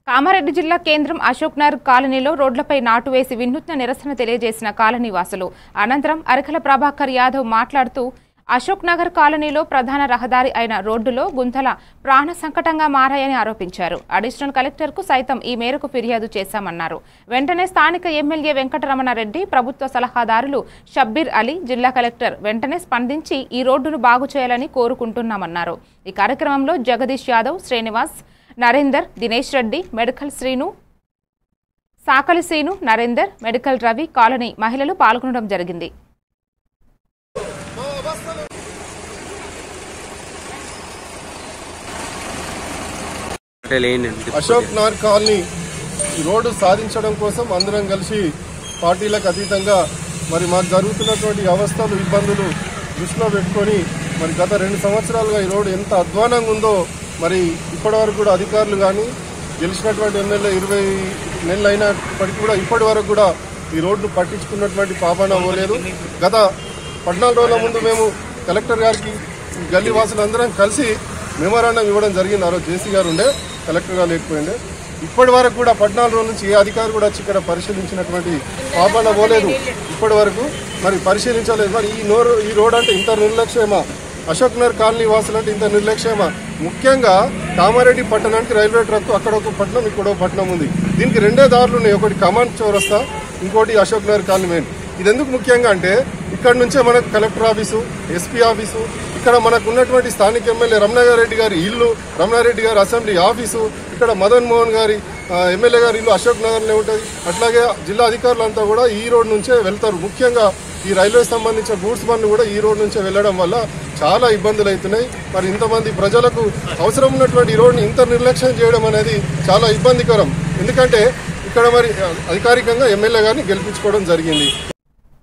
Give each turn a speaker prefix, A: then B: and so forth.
A: కామారెడ్డి జిల్లా కేంద్రం అశోక్ నగర్ కాలనీలో రోడ్లపై నాటు వేసి వినూత్న నిరసన తెలియజేసిన కాలనీ వాసులు అనంతరం అరకల ప్రభాకర్ యాదవ్ మాట్లాడుతూ అశోక్ నగర్ కాలనీలో ప్రధాన రహదారి అయిన రోడ్డులో గుంతల ప్రాణ సంకటంగా మారాయని ఆరోపించారు. అడిషనల్ కలెక్టర్కు సైతం ఈ మేరకు ఫిర్యాదు చేశామన్నారు. వెంటనే స్థానిక ఎమ్మెల్యే వెంకటరమణారెడ్డి, ప్రభుత్వ సలహాదారులు షబ్బీర్ అలీ, జిల్లా కలెక్టర్ వెంటనే స్పందించి ఈ రోడ్డును బాగు చేయాలని కోరుకుంటున్నామన్నారు. ఈ కార్యక్రమంలో Jagadish Yadav, Srinivas, Narender, Dinesh Reddy, medical Srinu, Sakali Srinu, Narender, medical Ravi, colony మహిళలు పాల్గొనడం జరిగింది.
B: అశోక్ నగర్ కాలనీ రోడ్డు సాధించడం కోసం అందరం కలిసి పార్టీలకు అతీతంగా మరి మాకు జరుగుతున్నటువంటి అవస్థలు, ఇబ్బందులు దృష్టిలో పెట్టుకొని మరి గత 2 సంవత్సరాలుగా ఈ రోడ్డు ఎంత అధ్వానంగా ఉందో మరి ఇప్పటివరకు కూడా అధికారులు కానీ గెలిచినటువంటి ఎమ్మెల్యే 20 నెలలు అయినప్పటికీ కూడా ఇప్పటి వరకు కూడా ఈ రోడ్డు పట్టించుకున్నటువంటి పాపాన అవ్వలేదు. గత 14 రోజుల ముందు మేము కలెక్టర్ గారికి గల్లీ వాసులందరం కలిసి మెమోరాండం ఇవ్వడం జరిగింది. ఆ రోజు జేసీ గారు ఉండే, కలెక్టర్ గారు లేకపోయిండే. ఇప్పటి వరకు కూడా 14 రోజుల నుంచి ఏ అధికారి కూడా వచ్చి ఇక్కడ పరిశీలించినటువంటి పాపాన పోలేదు. ఇప్పటి వరకు మరి పరిశీలించలేదు. మరి ఈ రోడ్ అంటే ఇంత నిర్లక్ష్యమా? అశోక్ నగర్ కాలనీ వాసులు అంటే ఇంత నిర్లక్ష్యమా? ముఖ్యంగా కామారెడ్డి పట్టణానికి రైల్వే ట్రాక్ అక్కడ ఒక పట్టణం, ఇక్కడ ఒక పట్టణం ఉంది. దీనికి 2 దారులు ఉన్నాయి. ఒకటి కమాండ్ చౌరస్తా, ఇంకోటి అశోక్ నగర్ కాలనీ మెయిన్. ఇది ఎందుకు ముఖ్యంగా అంటే ఇక్కడ నుంచే మనకు కలెక్టర్ ఆఫీసు, ఎస్పీ ఆఫీసు, ఇక్కడ మనకు ఉన్నటువంటి స్థానిక ఎమ్మెల్యే రమణారెడ్డి గారి ఇల్లు, రమణారెడ్డి గారి అసెంబ్లీ ఆఫీసు, ఇక్కడ మదన్ మోహన్ గారి ఎమ్మెల్యే గారి ఇల్లు అశోక్ నగర్లో ఉంటుంది. అట్లాగే జిల్లా అధికారులంతా కూడా ఈ రోడ్ నుంచే వెళ్తారు. ముఖ్యంగా ఈ రైల్వే సంబంధించిన గూడ్స్ బండ్లు కూడా ఈ రోడ్ నుంచే వెళ్లడం వల్ల చాలా ఇబ్బందులు అవుతున్నాయి. మరి ఇంతమంది ప్రజలకు అవసరం ఉన్నటువంటి ఈ రోడ్ని ఇంత నిర్లక్ష్యం చేయడం అనేది చాలా ఇబ్బందికరం. ఎందుకంటే ఇక్కడ మరి అధికారికంగా ఎమ్మెల్యే గారిని గెలిపించుకోవడం జరిగింది.